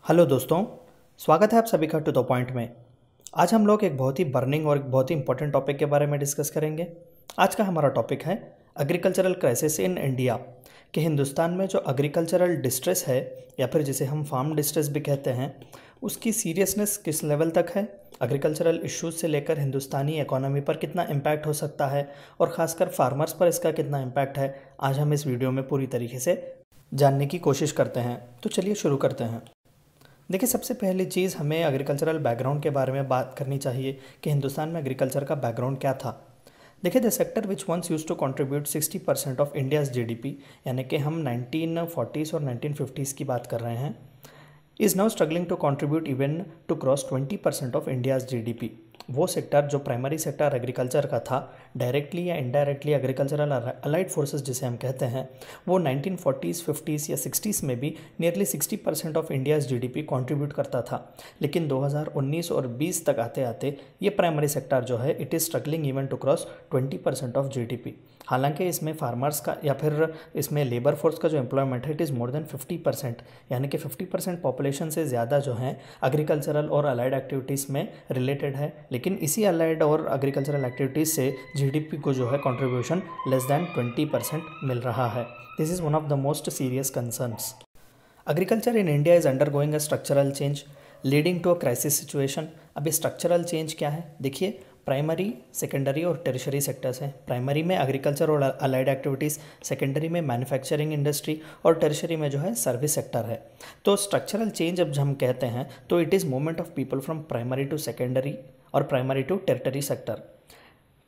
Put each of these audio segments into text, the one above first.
Hello दोस्तों, स्वागत है आप सभी का टू द पॉइंट में। आज हम लोग एक बहुत ही बर्निंग और एक बहुत ही इंपॉर्टेंट टॉपिक के बारे में डिस्कस करेंगे। आज का हमारा टॉपिक है एग्रीकल्चरल क्राइसिस इन इंडिया, कि हिंदुस्तान में जो एग्रीकल्चरल डिस्ट्रेस है या फिर जिसे हम फार्म डिस्ट्रेस भी कहते हैं, उसकी सीरियसनेस किस लेवल तक है, एग्रीकल्चरल इश्यूज से लेकर हिंदुस्तानी इकोनॉमी पर कितना इम्पैक्ट हो सकता है और ख़ासकर फार्मर्स पर इसका कितना इम्पैक्ट है, आज हम इस वीडियो में पूरी तरीके से जानने की कोशिश करते हैं। तो चलिए शुरू करते हैं। देखिए, सबसे पहली चीज़ हमें एग्रीकल्चरल बैकग्राउंड के बारे में बात करनी चाहिए कि हिंदुस्तान में एग्रीकल्चर का बैकग्राउंड क्या था। देखिए, the sector which once use to contribute 60% ऑफ इंडियाज़ जीडीपी, यानी कि हम 1940s और 1950s की बात कर रहे हैं, is now struggling to contribute even to cross 20% ऑफ इंडियाज़ जीडीपी। वो सेक्टर जो प्राइमरी सेक्टर एग्रीकल्चर का था, डायरेक्टली या इनडायरेक्टली एग्रीकल्चरल अलाइड फोर्सेस जिसे हम कहते हैं, वो 1940s, 50s या 60s में भी नियरली 60% ऑफ इंडियाज़ जीडीपी कंट्रीब्यूट करता था। लेकिन 2019 और 20 तक आते आते ये प्राइमरी सेक्टर जो है, it is struggling even to cross 20% of GDP. हालांकि इसमें फार्मर्स का या फिर इसमें लेबर फोर्स का जो एम्प्लॉयमेंट है, इट इज़ मोर देन 50%, यानी कि 50% पॉपुलेशन से ज़्यादा जो है एग्रीकल्चरल और अलाइड एक्टिविटीज़ में रिलेटेड है। लेकिन इसी अलाइड और एग्रीकल्चरल एक्टिविटीज़ से जीडीपी को जो है कंट्रीब्यूशन लेस दैन 20% मिल रहा है। This is one of the most serious concerns. Agriculture in India is undergoing a structural change leading to a crisis situation. अब ये स्ट्रक्चरल चेंज क्या है? देखिए, प्राइमरी, सेकेंडरी और टेरिशरी सेक्टर्स हैं। प्राइमरी में एग्रीकल्चर और अलाइड एक्टिविटीज़, सेकेंडरी में मैन्युफैक्चरिंग इंडस्ट्री और टेरिशरी में जो है सर्विस सेक्टर है। तो स्ट्रक्चरल चेंज जब हम कहते हैं तो it is movement of people from primary to secondary और प्राइमरी टू टेरिटरी सेक्टर।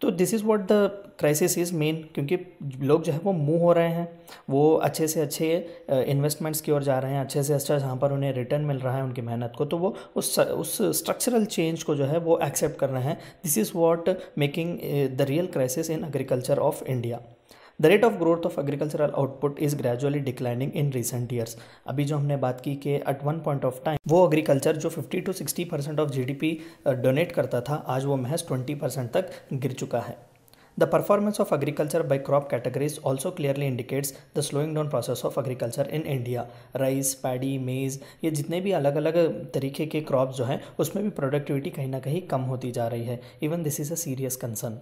तो this is what the crisis is main, क्योंकि लोग जो है वो मूव हो रहे हैं, वो अच्छे से अच्छे इन्वेस्टमेंट्स की ओर जा रहे हैं, अच्छे से अच्छा जहाँ पर उन्हें रिटर्न मिल रहा है उनकी मेहनत को, तो वो उस स्ट्रक्चरल चेंज को जो है वो एक्सेप्ट कर रहे हैं। This is what making the real crisis in agriculture of India. The rate of growth of agricultural output is gradually declining in recent years. अभी जो हमने बात की कि at one point of time वो एग्रीकल्चर जो 50 to 60% ऑफ जीडीपी डोनेट करता था, आज वो महज 20% तक गिर चुका है। The performance of agriculture by crop categories also clearly indicates the slowing down process of agriculture in India. Rice, paddy, मेज़, ये जितने भी अलग अलग तरीके के क्रॉप्स जो हैं, उसमें भी प्रोडक्टिविटी कहीं ना कहीं कम होती जा रही है। Even this is a serious concern.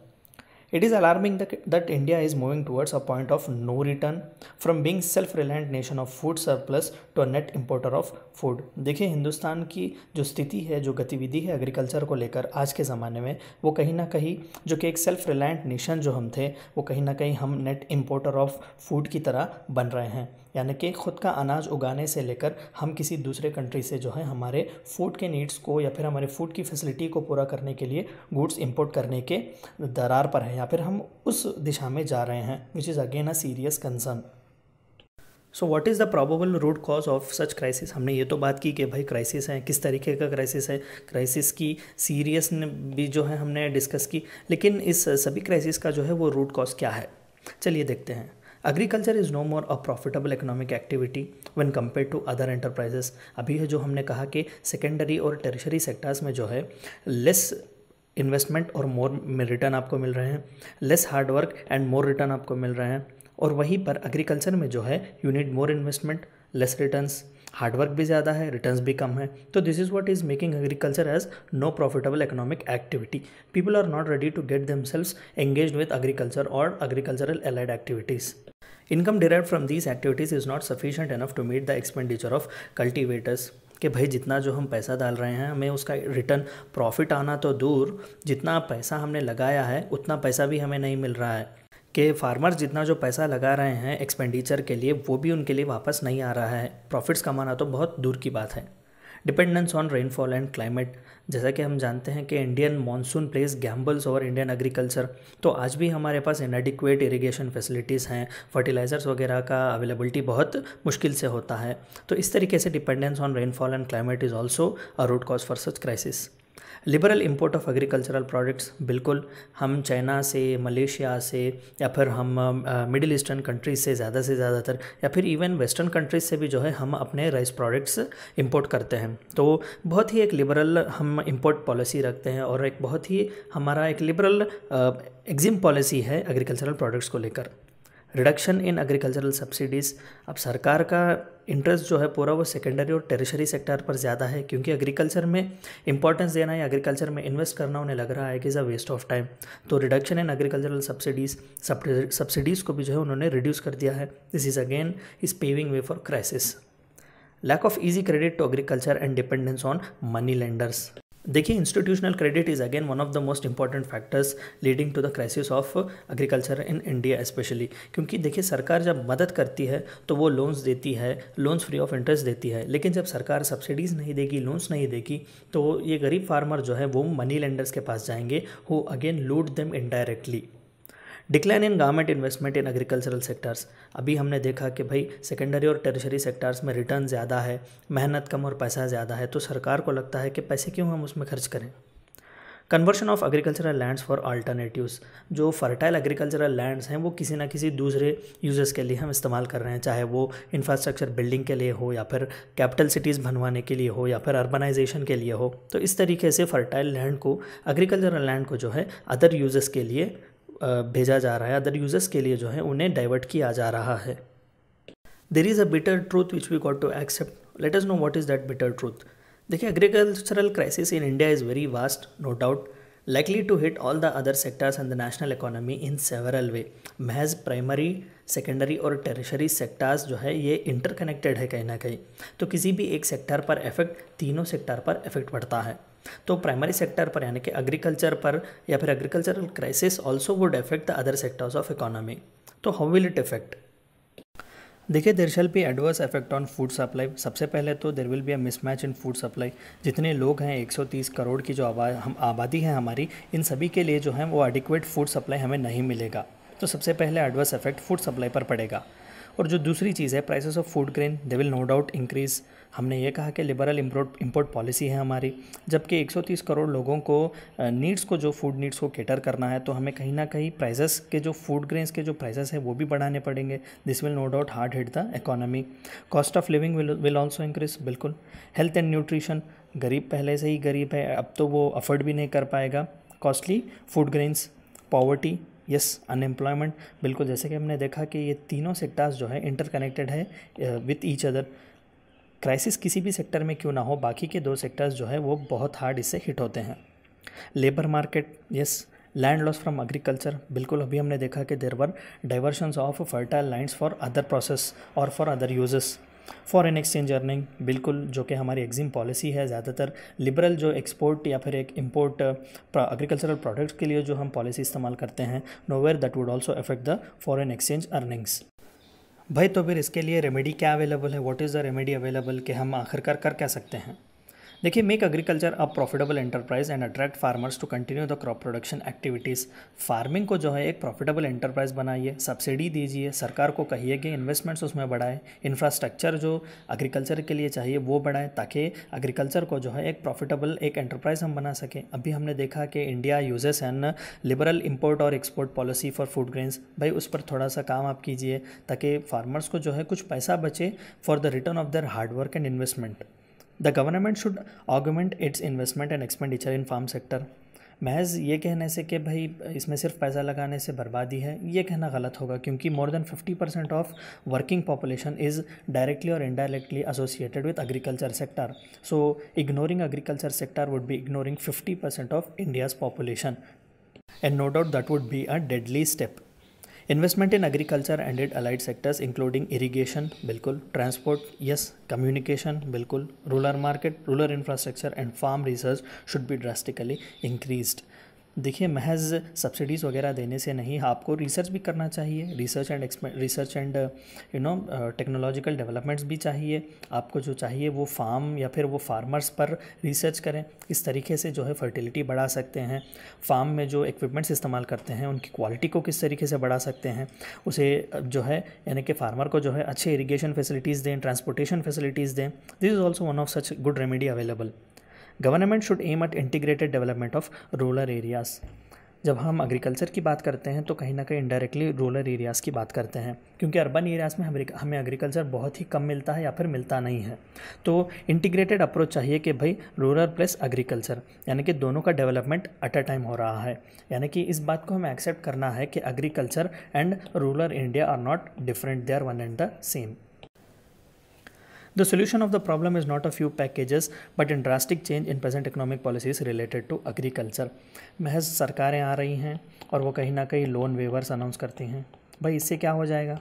It is alarming that India is moving towards a point of no return from being self-reliant nation of food surplus to a net importer of food. देखिए, हिंदुस्तान की जो स्थिति है, जो गतिविधि है agriculture को लेकर आज के ज़माने में, वो कहीं ना कहीं जो कि एक सेल्फ रिलायंट नेशन जो हम थे, वो कहीं ना कहीं हम नेट इम्पोर्टर ऑफ फूड की तरह बन रहे हैं। यानी कि ख़ुद का अनाज उगाने से लेकर हम किसी दूसरे कंट्री से जो है हमारे फूड के नीड्स को या फिर हमारे फूड की फैसिलिटी को पूरा करने के लिए गुड्स इंपोर्ट करने के दरार पर है, या फिर हम उस दिशा में जा रहे हैं, which is again a serious concern. So what is the probable root cause of such crisis. हमने ये तो बात की कि भाई क्राइसिस है, किस तरीके का क्राइसिस है, क्राइसिस की सीरियस भी जो है हमने डिस्कस की, लेकिन इस सभी क्राइसिस का जो है वो रूट कॉज क्या है, चलिए देखते हैं। Agriculture is no more a profitable economic activity when compare to other enterprises. अभी है जो हमने कहा कि सेकेंडरी और टेरिशरी सेक्टर्स में जो है लेस इन्वेस्टमेंट और मोर रिटर्न आपको मिल रहे हैं, less hard work and more return आपको मिल रहे हैं। और वहीं पर एग्रीकल्चर में जो है you need more investment, less returns, hard work भी ज़्यादा है, रिटर्न्स भी कम है। तो this is what is making agriculture as no profitable economic activity. People are not ready to get themselves engaged with agriculture or agricultural allied activities. Income derived from these activities is not sufficient enough to meet the expenditure of cultivators. कि भाई जितना जो हम पैसा डाल रहे हैं, हमें उसका रिटर्न प्रॉफिट आना तो दूर, जितना पैसा हमने लगाया है उतना पैसा भी हमें नहीं मिल रहा है। कि फार्मर्स जितना जो पैसा लगा रहे हैं एक्सपेंडिचर के लिए, वो भी उनके लिए वापस नहीं आ रहा है। प्रॉफिट्स कमाना तो बहुत दूर की बात है। Dependence on rainfall and climate, जैसा कि हम जानते हैं कि Indian monsoon place gambles over Indian agriculture. तो आज भी हमारे पास इनएडिक्वेट इरिगेशन फैसिलिटीज़ हैं, फर्टिलाइजर्स वगैरह का अवेलेबिलिटी बहुत मुश्किल से होता है। तो इस तरीके से dependence on rainfall and climate is also a root cause for such crisis. Liberal import of agricultural products, बिल्कुल हम चाइना से, मलेशिया से, या फिर हम मिडिल ईस्टर्न कंट्रीज से ज़्यादातर, या फिर इवन वेस्टर्न कंट्रीज से भी जो है हम अपने राइस प्रोडक्ट्स इंपोर्ट करते हैं। तो बहुत ही एक लिबरल हम इंपोर्ट पॉलिसी रखते हैं और एक बहुत ही हमारा एक लिबरल एग्जिम पॉलिसी है एग्रीकल्चरल प्रोडक्ट्स को लेकर। रिडक्शन इन एग्रीकल्चरल सब्सिडीज़, अब सरकार का इंटरेस्ट जो है पूरा वो सेकेंडरी और टेरिशरी सेक्टर पर ज़्यादा है, क्योंकि एग्रीकल्चर में इंपॉर्टेंस देना या एग्रीकल्चर में इन्वेस्ट करना उन्हें लग रहा है कि is a waste of time. तो रिडक्शन इन एग्रीकल्चरल सब्सिडीज़ को भी जो है उन्होंने रिड्यूस कर दिया है। This is again is paving way for crisis. Lack of easy credit to agriculture and dependence on money lenders. देखिए, institutional credit is again one of the most important factors leading to the crisis of agriculture in India specially, क्योंकि देखिए सरकार जब मदद करती है तो वो लोन्स देती है, लोन्स फ्री ऑफ इंटरेस्ट देती है, लेकिन जब सरकार सब्सिडीज़ नहीं देगी, लोन्स नहीं देगी, तो ये गरीब फार्मर जो है वो मनी लेंडर्स के पास जाएंगे हु अगेन लूट them indirectly. Decline in government investment in agricultural sectors, अभी हमने देखा कि भाई सेकेंडरी और टेरिशरी सेक्टर्स में रिटर्न ज़्यादा है, मेहनत कम और पैसा ज़्यादा है, तो सरकार को लगता है कि पैसे क्यों हम उसमें खर्च करें। Conversion of agricultural lands for alternatives, जो फर्टाइल एग्रीकल्चरल लैंड्स हैं वो किसी ना किसी दूसरे यूजेस के लिए हम इस्तेमाल कर रहे हैं, चाहे वो इंफ्रास्ट्रक्चर बिल्डिंग के लिए हो, या फिर कैपिटल सिटीज़ बनवाने के लिए हो, या फिर अर्बनाइजेशन के लिए हो। तो इस तरीके से फर्टाइल लैंड को, एग्रीकल्चरल लैंड को जो है अदर यूजेस के लिए भेजा जा रहा है, अदर यूजर्स के लिए जो है उन्हें डाइवर्ट किया जा रहा है। There is a bitter truth which we got to accept, let us know what is that bitter truth. देखिए, agricultural crisis in India is very vast, no doubt, likely to hit all the other sectors and the national economy in several way। महज primary, secondary और tertiary sectors जो है ये interconnected है कहीं ना कहीं, तो किसी भी एक सेक्टर पर इफेक्ट तीनों सेक्टर पर इफेक्ट पड़ता है। तो प्राइमरी सेक्टर पर यानी कि एग्रीकल्चर पर, या फिर agricultural crisis also would affect the other sectors of economy. तो हाउ विल इट इफेक्ट? देखिए, there shall be adverse effect on food supply. सबसे पहले तो there will be a mismatch in food supply. जितने लोग हैं 130 करोड़ की जो आबादी है हमारी, इन सभी के लिए जो है वो एडिक्वेट फूड सप्लाई हमें नहीं मिलेगा। तो सबसे पहले एडवर्स इफेक्ट फूड सप्लाई पर पड़ेगा। और जो दूसरी चीज़ है, prices of food grain they will no doubt increase. हमने ये कहा कि लिबरल इंपोर्ट पॉलिसी है हमारी, जबकि 130 करोड़ लोगों को नीड्स को, जो फूड नीड्स को कैटर करना है, तो हमें कहीं ना कहीं प्राइसेस के, जो फूड ग्रेन्स के जो प्राइसेस है वो भी बढ़ाने पड़ेंगे। This will no doubt hard hit the economy. Cost of living will also increase, बिल्कुल। हेल्थ एंड न्यूट्रिशन, गरीब पहले से ही गरीब है, अब तो वो अफोर्ड भी नहीं कर पाएगा costly food grains. Poverty, yes, unemployment, बिल्कुल। जैसे कि हमने देखा कि ये तीनों सेक्टर्स जो है इंटरकनेक्टेड है विथ ईच अदर। क्राइसिस किसी भी सेक्टर में क्यों ना हो, बाकी के दो सेक्टर्स जो है वो बहुत हार्ड इससे हिट होते हैं। Labour market, yes. Land loss from agriculture, बिल्कुल। अभी हमने देखा कि there were diversions of fertile lands for other process or for other uses. Foreign exchange earning, बिल्कुल, जो कि हमारी एग्जिम पॉलिसी है, ज़्यादातर लिबरल जो एक्सपोर्ट या फिर एक इम्पोर्ट एग्रीकल्चरल प्रोडक्ट्स के लिए जो हम पॉलिसी इस्तेमाल करते हैं, nowhere that would also affect the foreign exchange earnings. भाई, तो फिर इसके लिए रेमेडी क्या अवेलेबल है? What is the remedy available, कि हम आखिरकार कर क्या सकते हैं? देखिए, make agriculture a profitable enterprise and attract farmers to continue the crop production activities. Farming को जो है एक प्रॉफिटेबल एंटरप्राइज बनाइए, सब्सिडी दीजिए, सरकार को कहिए कि इन्वेस्टमेंट्स उसमें बढ़ाएं, इंफ्रास्ट्रक्चर जो एग्रीकल्चर के लिए चाहिए वो बढ़ाएं, ताकि एग्रीकल्चर को जो है एक प्रॉफिटेबल एक एंटरप्राइज हम बना सकें। अभी हमने देखा कि India uses an liberal import or export policy for food grains. भाई, उस पर थोड़ा सा काम आप कीजिए, ताकि फार्मर्स को जो है कुछ पैसा बचे for the return of their hard work and investment. The government should augment its investment and expenditure in farm sector. महज ये कहने से कि भाई इसमें सिर्फ पैसा लगाने से बर्बादी है, ये कहना गलत होगा, क्योंकि more than 50% of working population is directly or indirectly associated with agriculture sector. So ignoring agriculture sector would be ignoring 50% of India's population, and no doubt that would be a deadly step. Investment in agriculture and it allied sectors including irrigation, बिल्कुल, transport, yes, communication, बिल्कुल, rural market, rural infrastructure and farm research should be drastically increased. देखिए, महज subsidies वगैरह देने से नहीं, आपको research भी करना चाहिए, रिसर्च एंड टेक्नोलॉजिकल डेवलपमेंट्स भी चाहिए। आपको जो चाहिए वो फार्म या फिर वो फार्मर्स पर रिसर्च करें, इस तरीके से जो है फर्टिलिटी बढ़ा सकते हैं। फार्म में जो इक्विपमेंट्स इस्तेमाल करते हैं उनकी क्वालिटी को किस तरीके से बढ़ा सकते हैं, उसे जो है यानी कि फार्मर को जो है अच्छे इरीगेशन फैसिलिटीज़ दें, ट्रांसपोर्टेशन फैसिलिटीज़ दें। This is also one of such good remedy available. Government should aim at integrated development of rural areas. जब हम एग्रीकल्चर की बात करते हैं तो कहीं ना कहीं इनडायरेक्टली रूरल एरियाज़ की बात करते हैं, क्योंकि अर्बन एरियाज़ में हमें एग्रीकल्चर बहुत ही कम मिलता है या फिर मिलता नहीं है। तो इंटीग्रेटेड अप्रोच चाहिए कि भाई रूरल प्लस एग्रीकल्चर, यानी कि दोनों का डेवलपमेंट एट अ टाइम हो रहा है। यानी कि इस बात को हमें एक्सेप्ट करना है कि agriculture and rural India are not different, they are one and the same. The solution of the problem is not a few packages but in drastic change in present economic policies related to agriculture। महज सरकारें आ रही हैं और वो कहीं ना कहीं loan weavers announce करती हैं। भाई इससे क्या हो जाएगा?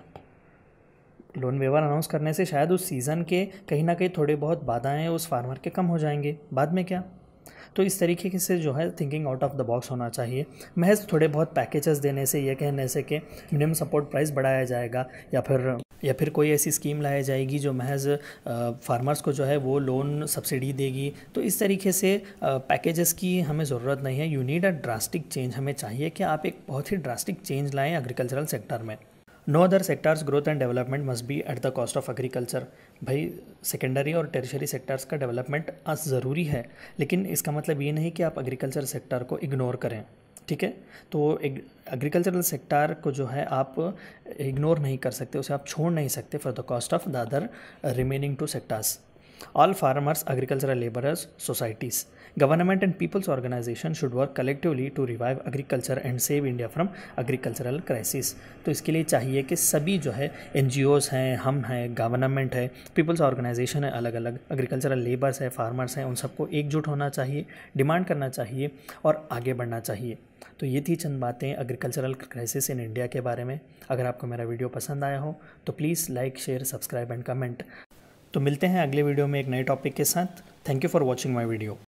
लोन वेवर अनाउंस करने से शायद उस सीज़न के कहीं ना कहीं थोड़े बहुत बाधाएं उस फार्मर के कम हो जाएंगे, बाद में क्या? तो इस तरीके से जो है thinking out of the box होना चाहिए। महज थोड़े बहुत पैकेजेस देने से, ये कहने से कि मिनिमम सपोर्ट प्राइस बढ़ाया जाएगा या फिर कोई ऐसी स्कीम लाई जाएगी जो महज फार्मर्स को जो है वो लोन सब्सिडी देगी, तो इस तरीके से पैकेजेस की हमें ज़रूरत नहीं है। You need a drastic change. हमें चाहिए कि आप एक बहुत ही ड्रास्टिक चेंज लाएँ एग्रीकल्चरल सेक्टर में। No other sectors growth and development must be at the cost of agriculture. भाई सेकेंडरी और टेरिशरी सेक्टर्स का डेवलपमेंट ज़रूरी है, लेकिन इसका मतलब ये नहीं कि आप एग्रीकल्चर सेक्टर को इग्नोर करें, ठीक है? तो एग्रीकल्चरल सेक्टर को जो है आप इग्नोर नहीं कर सकते, उसे आप छोड़ नहीं सकते for the cost of the other remaining to sectors. All farmers, agricultural laborers, societies, government and people's organization should work collectively to revive agriculture and save India from agricultural crisis। तो इसके लिए चाहिए कि सभी जो है NGOs हैं, हम हैं, गवर्नमेंट है, पीपल्स ऑर्गेनाइजेशन है, अलग अलग एग्रीकल्चरल लेबर्स है, फार्मर्स हैं, उन सबको एकजुट होना चाहिए, डिमांड करना चाहिए और आगे बढ़ना चाहिए। तो ये थी चंद बातें एग्रीकल्चरल क्राइसिस इन इंडिया के बारे में। अगर आपको मेरा वीडियो पसंद आया हो तो please like, share, subscribe and comment. तो मिलते हैं अगले वीडियो में एक नए टॉपिक के साथ। Thank you for watching my video.